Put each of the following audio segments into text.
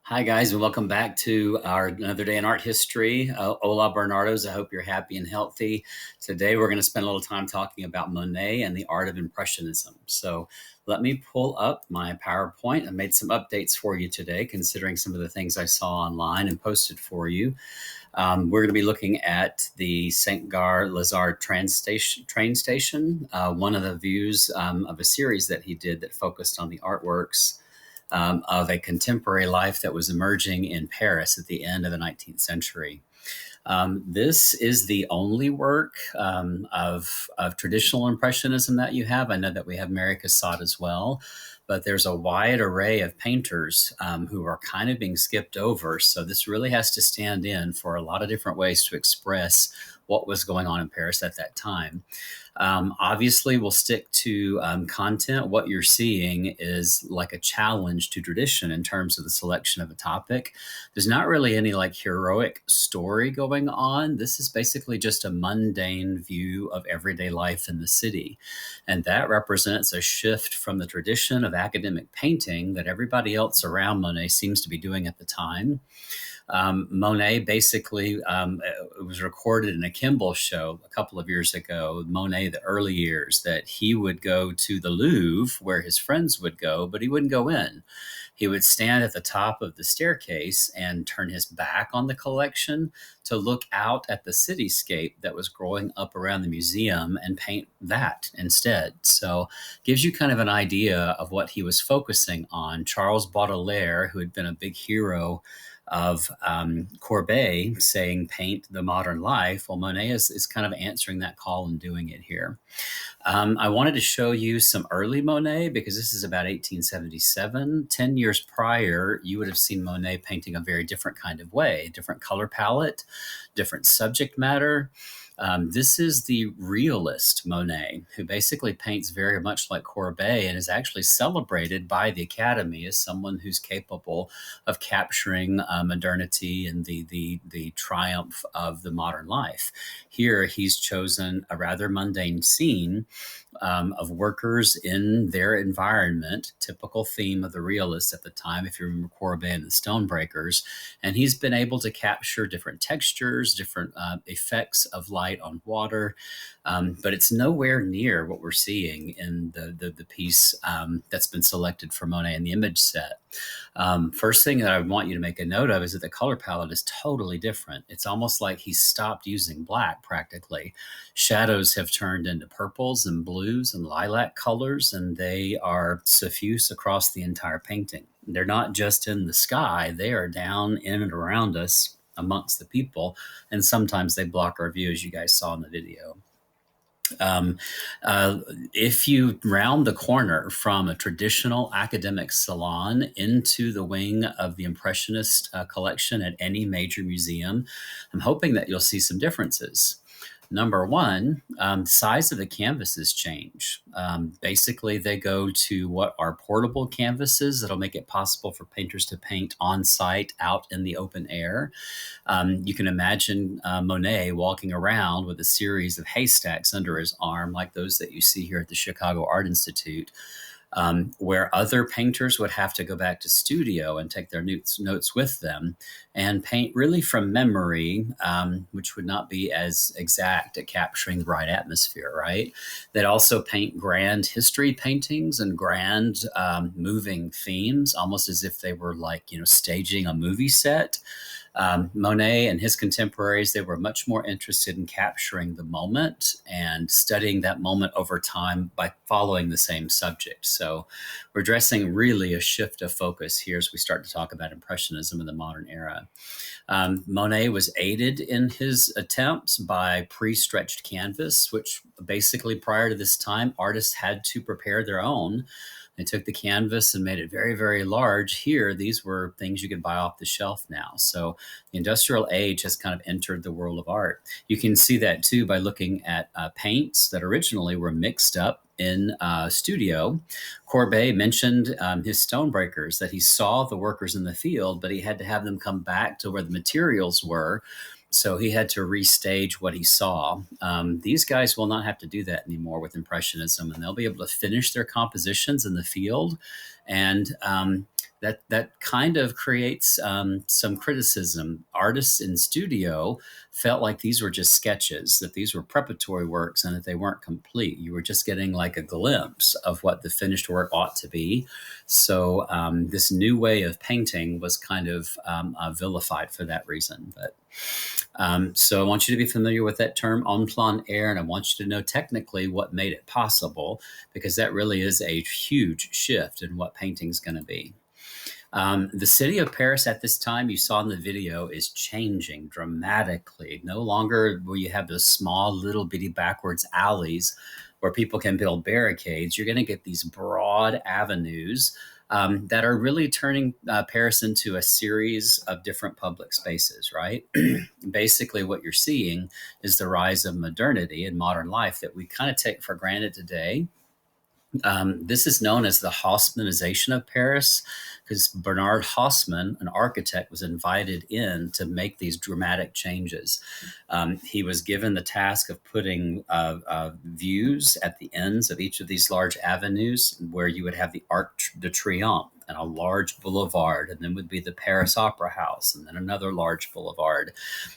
Hi, guys, and welcome back to our Another Day in Art History. Hola, Bernardos. I hope you're happy and healthy. Today, we're going to spend a little time talking about Monet and the art of Impressionism. So, let me pull up my PowerPoint. I made some updates for you today, considering some of the things I saw online and posted for you. We're going to be looking at the Saint Gare Lazare train station, one of the views of a series that he did that focused on the artworks of a contemporary life that was emerging in Paris at the end of the 19th century. This is the only work of traditional Impressionism that you have. I know that we have Mary Cassatt as well, but there's a wide array of painters who are kind of being skipped over. So this really has to stand in for a lot of different ways to express what was going on in Paris at that time. Obviously, we'll stick to content. What you're seeing is like a challenge to tradition in terms of the selection of a topic. There's not really any like heroic story going on. This is basically just a mundane view of everyday life in the city. And that represents a shift from the tradition of academic painting that everybody else around Monet seems to be doing at the time. Monet basically, it was recorded in a Kimball show a couple of years ago, Monet, the early years, that he would go to the Louvre where his friends would go, but he wouldn't go in. He would stand at the top of the staircase and turn his back on the collection to look out at the cityscape that was growing up around the museum and paint that instead. So gives you kind of an idea of what he was focusing on. Charles Baudelaire, who had been a big hero of Courbet, saying paint the modern life. Well, Monet is kind of answering that call and doing it here. I wanted to show you some early Monet because this is about 1877. 10 years prior, you would have seen Monet painting a very different kind of way, different color palette, different subject matter. This is the realist Monet, who basically paints very much like Courbet and is actually celebrated by the Academy as someone who's capable of capturing modernity and the triumph of the modern life. Here, he's chosen a rather mundane scene of workers in their environment, typical theme of the realists at the time, if you remember Courbet and the Stonebreakers. And he's been able to capture different textures, different effects of light on water, but it's nowhere near what we're seeing in the piece that's been selected for Monet in the image set. First thing that I want you to make a note of is that the color palette is totally different. It's almost like he's stopped using black practically. Shadows have turned into purples and blues and lilac colors, and they are suffuse across the entire painting. They're not just in the sky, they are down in and around us amongst the people, and sometimes they block our view, as you guys saw in the video. Um, if you round the corner from a traditional academic salon into the wing of the Impressionist collection at any major museum, I'm hoping that you'll see some differences. Number one, size of the canvases change. Basically, they go to what are portable canvases that'll make it possible for painters to paint on site out in the open air. You can imagine Monet walking around with a series of haystacks under his arm, like those that you see here at the Chicago Art Institute. Where other painters would have to go back to studio and take their notes with them and paint really from memory, which would not be as exact at capturing the right atmosphere, right? They'd also paint grand history paintings and grand moving themes, almost as if they were like, staging a movie set. Monet and his contemporaries, they were much more interested in capturing the moment and studying that moment over time by following the same subject. So we're addressing really a shift of focus here as we start to talk about Impressionism in the modern era. Monet was aided in his attempts by pre-stretched canvas, which basically prior to this time, artists had to prepare their own. They took the canvas and made it very, very large. Here, these were things you could buy off the shelf now. So the industrial age has kind of entered the world of art. You can see that too by looking at paints that originally were mixed up in studio. Courbet mentioned his Stonebreakers, that he saw the workers in the field, but he had to have them come back to where the materials were. So he had to restage what he saw. These guys will not have to do that anymore with Impressionism, and they'll be able to finish their compositions in the field. And that kind of creates some criticism. Artists in studio felt like these were just sketches, that these were preparatory works, and that they weren't complete. You were just getting like a glimpse of what the finished work ought to be. So this new way of painting was kind of vilified for that reason. But so I want you to be familiar with that term en plein air, and I want you to know technically what made it possible, because that really is a huge shift in what painting's going to be. The city of Paris at this time, you saw in the video, is changing dramatically. No longer will you have those small little bitty backwards alleys where people can build barricades. You're going to get these broad avenues that are really turning Paris into a series of different public spaces, right? Basically, what you're seeing is the rise of modernity and modern life that we kind of take for granted today. This is known as the Haussmannization of Paris, because Bernard Haussmann, an architect, was invited in to make these dramatic changes. He was given the task of putting views at the ends of each of these large avenues, where you would have the Arc de Triomphe and a large boulevard, and then would be the Paris Opera House, and then another large boulevard.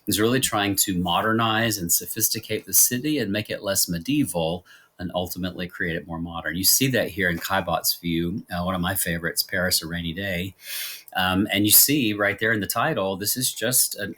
He's really trying to modernize and sophisticate the city and make it less medieval, and ultimately create it more modern. You see that here in Caillebott's view, one of my favorites, Paris, A Rainy Day. And you see right there in the title, this is just an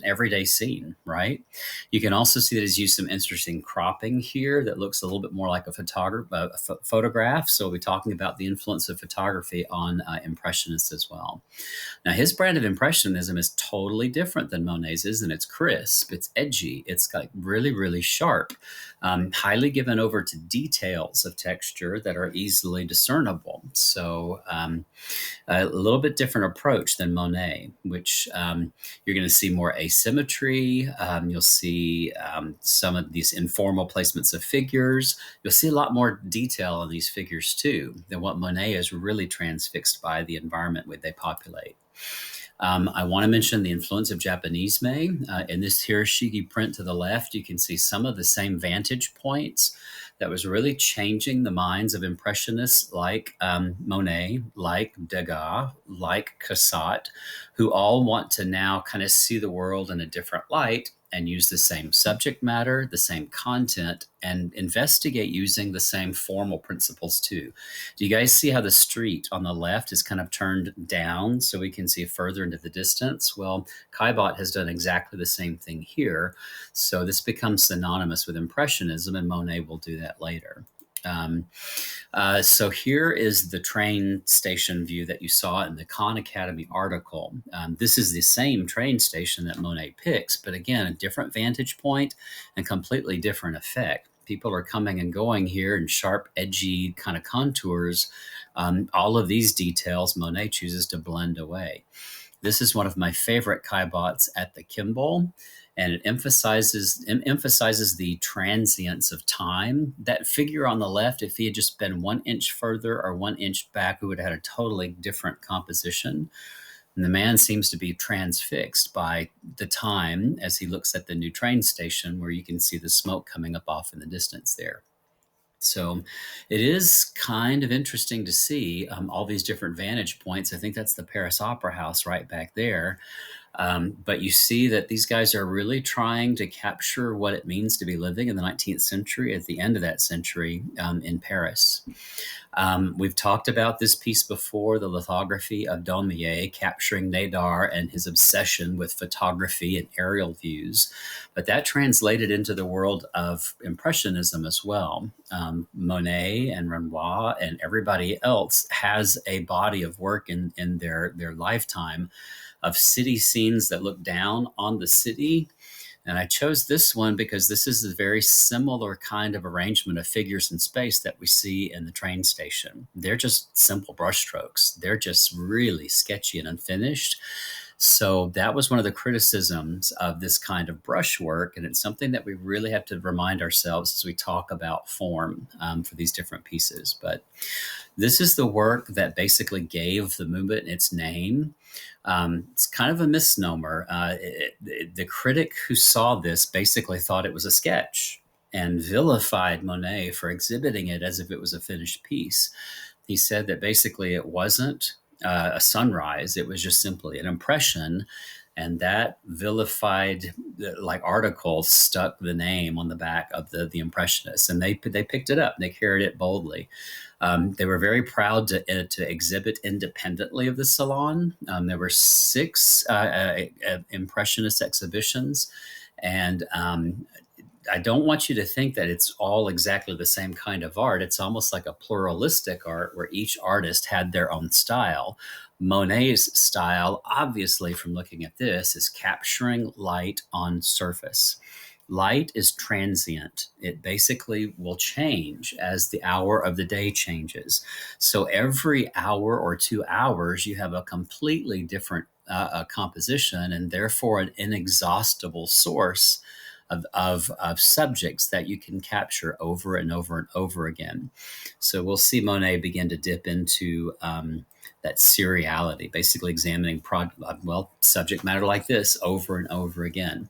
everyday scene, right? You can also see that he's used some interesting cropping here that looks a little bit more like a photograph. So we'll be talking about the influence of photography on Impressionists as well. Now, his brand of Impressionism is totally different than Monet's, and it's crisp, it's edgy, it's like really, really sharp, highly given over to details of texture that are easily discernible. So a little bit different approach than Monet, which you're going to see more asymmetry. You'll see some of these informal placements of figures. You'll see a lot more detail in these figures too than what Monet is really transfixed by the environment where they populate. I want to mention the influence of Japanisme. In this Hiroshige print to the left, you can see some of the same vantage points that was really changing the minds of Impressionists like Monet, like Degas, like Cassatt, who all want to now kind of see the world in a different light and use the same subject matter, the same content, and investigate using the same formal principles too. Do you guys see how the street on the left is kind of turned down so we can see further into the distance? Well, Caillebott has done exactly the same thing here. So this becomes synonymous with Impressionism, and Monet will do that later. So here is the train station view that you saw in the Khan Academy article. This is the same train station that Monet picks, but again, a different vantage point and completely different effect. People are coming and going here in sharp, edgy kind of contours. All of these details Monet chooses to blend away. This is one of my favorite Caillebotts at the Kimball, and it emphasizes the transience of time. That figure on the left, if he had just been 1 inch further or 1 inch back, we would have had a totally different composition. And the man seems to be transfixed by the time as he looks at the new train station, where you can see the smoke coming up off in the distance there. So it is kind of interesting to see all these different vantage points. I think that's the Paris Opera House right back there. But you see that these guys are really trying to capture what it means to be living in the 19th century, at the end of that century, in Paris. We've talked about this piece before, the lithography of Daumier, capturing Nadar and his obsession with photography and aerial views. But that translated into the world of Impressionism as well. Monet and Renoir and everybody else has a body of work in their lifetime of city scenes that look down on the city. And I chose this one because this is a very similar kind of arrangement of figures in space that we see in the train station. They're just simple brushstrokes. They're just really sketchy and unfinished. So that was one of the criticisms of this kind of brushwork, and it's something that we really have to remind ourselves as we talk about form for these different pieces. But this is the work that basically gave the movement its name. It's kind of a misnomer. The critic who saw this basically thought it was a sketch and vilified Monet for exhibiting it as if it was a finished piece. He said that basically it wasn't. a sunrise. It was just simply an impression. And that vilified like article stuck the name on the back of the Impressionists, and they picked it up. They carried it boldly. They were very proud to exhibit independently of the salon. There were six Impressionist exhibitions, and I don't want you to think that it's all exactly the same kind of art. It's almost like a pluralistic art where each artist had their own style. Monet's style, obviously, from looking at this, is capturing light on surface. Light is transient. It basically will change as the hour of the day changes. So every hour or 2 hours, you have a completely different composition, and therefore an inexhaustible source of subjects that you can capture over and over and over again. So we'll see Monet begin to dip into that seriality, basically examining subject matter like this over and over again.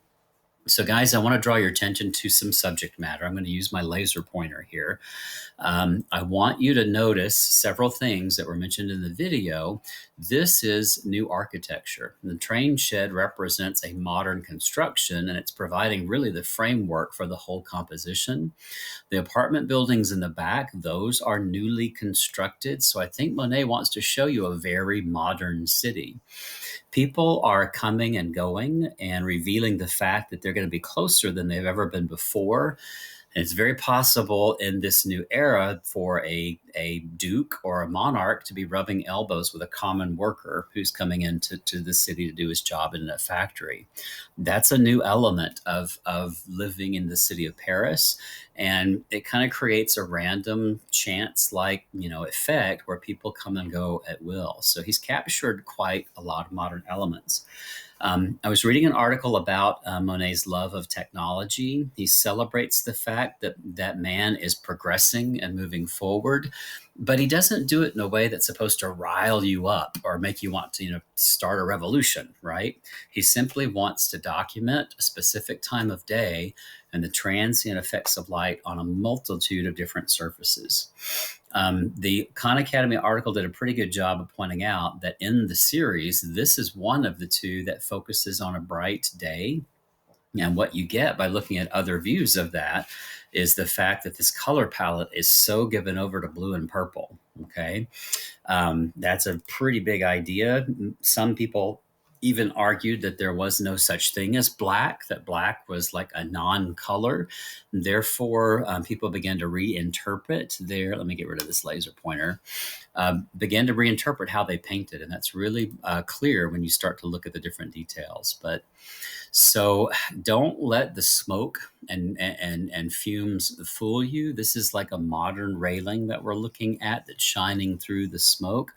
So, guys, I want to draw your attention to some subject matter. I'm going to use my laser pointer here. I want you to notice several things that were mentioned in the video. This is new architecture. The train shed represents a modern construction, and it's providing really the framework for the whole composition. The apartment buildings in the back, those are newly constructed. So I think Monet wants to show you a very modern city. People are coming and going and revealing the fact that they're going to be closer than they've ever been before. And it's very possible in this new era for a duke or a monarch to be rubbing elbows with a common worker who's coming into the city to do his job in a factory. That's a new element of living in the city of Paris. And it kind of creates a random chance like, effect where people come and go at will. So he's captured quite a lot of modern elements. I was reading an article about Monet's love of technology. He celebrates the fact that man is progressing and moving forward, but he doesn't do it in a way that's supposed to rile you up or make you want to, start a revolution, right? He simply wants to document a specific time of day and the transient effects of light on a multitude of different surfaces. The Khan Academy article did a pretty good job of pointing out that in the series, this is one of the two that focuses on a bright day. And what you get by looking at other views of that is the fact that this color palette is so given over to blue and purple. Okay. That's a pretty big idea. Some people even argued that there was no such thing as black, that black was like a non-color. Therefore, people began to reinterpret let me get rid of this laser pointer, began to reinterpret how they painted. And that's really clear when you start to look at the different details. So don't let the smoke and fumes fool you. This is like a modern railing that we're looking at that's shining through the smoke.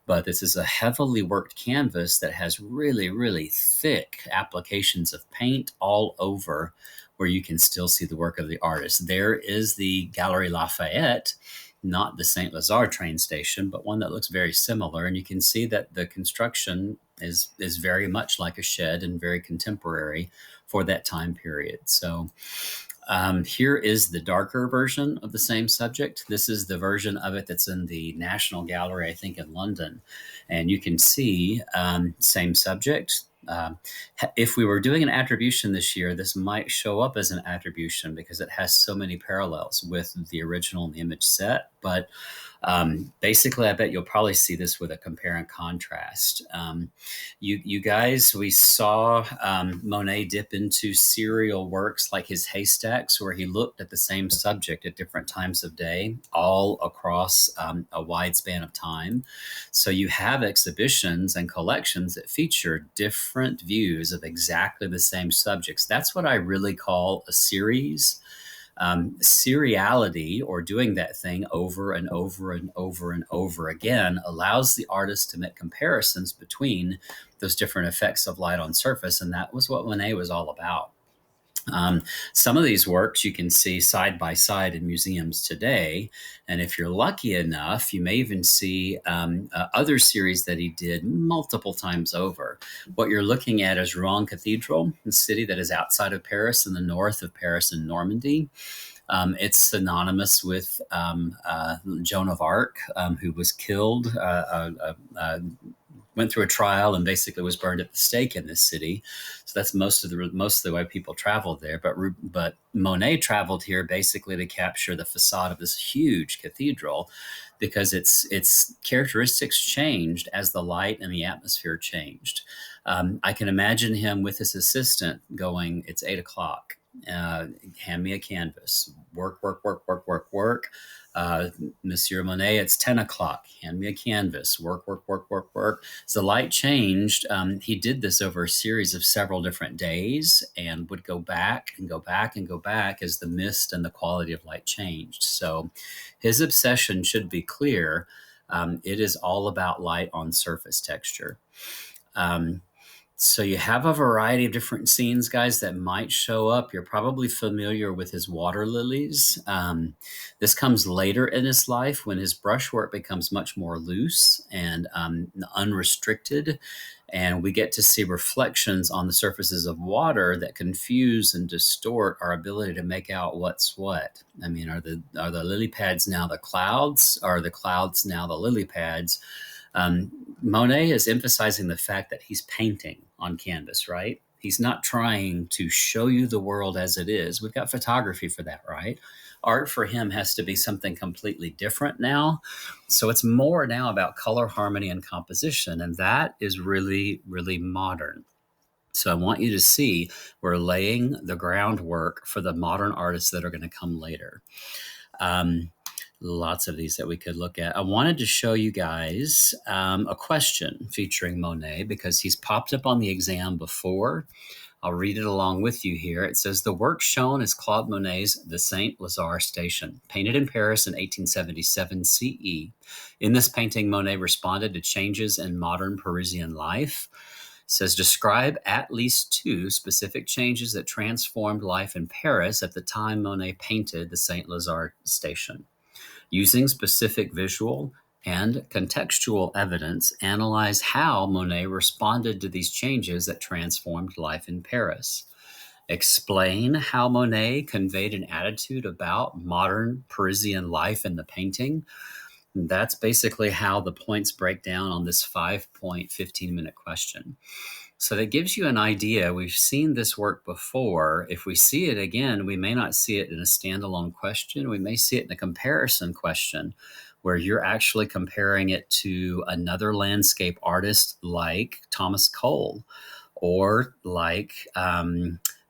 But this is a heavily worked canvas that has really, really thick applications of paint all over where you can still see the work of the artist. There is the Galerie Lafayette, not the Saint Lazare train station, but one that looks very similar. And you can see that the construction is very much like a shed and very contemporary for that time period. So here is the darker version of the same subject. This is the version of it that's in the National Gallery, I think, in London. And you can see same subject. If we were doing an attribution this year, this might show up as an attribution because it has so many parallels with the original and the image set. But basically, I bet you'll probably see this with a compare and contrast. You guys, we saw Monet dip into serial works like his Haystacks, where he looked at the same subject at different times of day, all across a wide span of time. So you have exhibitions and collections that feature different views of exactly the same subjects. That's what I really call a series. Seriality, or doing that thing over and over and over and over again, allows the artist to make comparisons between those different effects of light on surface. And that was what Monet was all about. Um, some of these works you can see side by side in museums today. And if you're lucky enough, you may even see other series that he did multiple times over. What you're looking at is Rouen Cathedral, a city that is outside of Paris in the north of Paris in Normandy. It's synonymous with Joan of Arc, who was killed, went through a trial, and basically was burned at the stake in this city. So that's mostly why people traveled there. But Monet traveled here basically to capture the facade of this huge cathedral, because its characteristics changed as the light and the atmosphere changed. I can imagine him with his assistant going, "It's 8 o'clock. Hand me a canvas. Work, work, work, work, work, work. Monsieur Monet, it's 10 o'clock. Hand me a canvas. Work, work, work, work, work." As the light changed, he did this over a series of several different days, and would go back and go back and go back as the mist and the quality of light changed. So his obsession should be clear. It is all about light on surface texture. So you have a variety of different scenes, guys, that might show up. You're probably familiar with his water lilies. This comes later in his life when his brushwork becomes much more loose and unrestricted. And we get to see reflections on the surfaces of water that confuse and distort our ability to make out what's what. I mean, are the lily pads now the clouds? Are the clouds now the lily pads? Monet is emphasizing the fact that he's painting on canvas, right? He's not trying to show you the world as it is. We've got photography for that, right? Art for him has to be something completely different now. So it's more now about color, harmony, and composition. And that is really, really modern. So I want you to see we're laying the groundwork for the modern artists that are going to come later. Lots of these that we could look at. I wanted to show you guys a question featuring Monet because he's popped up on the exam before. I'll read it along with you here. It says, "The work shown is Claude Monet's The Saint Lazare Station, painted in Paris in 1877 CE. In this painting, Monet responded to changes in modern Parisian life." It says, "Describe at least 2 specific changes that transformed life in Paris at the time Monet painted the Saint Lazare Station. Using specific visual and contextual evidence, analyze how Monet responded to these changes that transformed life in Paris. Explain how Monet conveyed an attitude about modern Parisian life in the painting." That's basically how the points break down on this 5-point, 15-minute question. So that gives you an idea. We've seen this work before. If we see it again, we may not see it in a standalone question. We may see it in a comparison question where you're actually comparing it to another landscape artist like Thomas Cole or like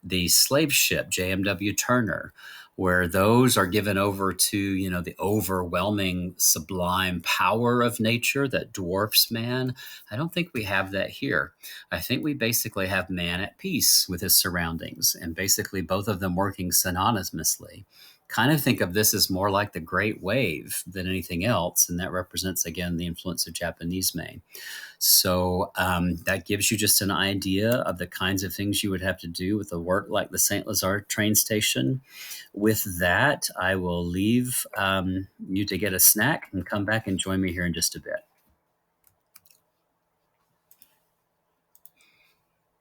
the slave ship, J.M.W. Turner, where those are given over to, the overwhelming, sublime power of nature that dwarfs man. I don't think we have that here. I think we basically have man at peace with his surroundings, and basically both of them working synonymously. Kind of think of this as more like the Great Wave than anything else, and that represents, again, the influence of Japanisme. So that gives you just an idea of the kinds of things you would have to do with a work like the St. Lazare train station. With that, I will leave you to get a snack and come back and join me here in just a bit.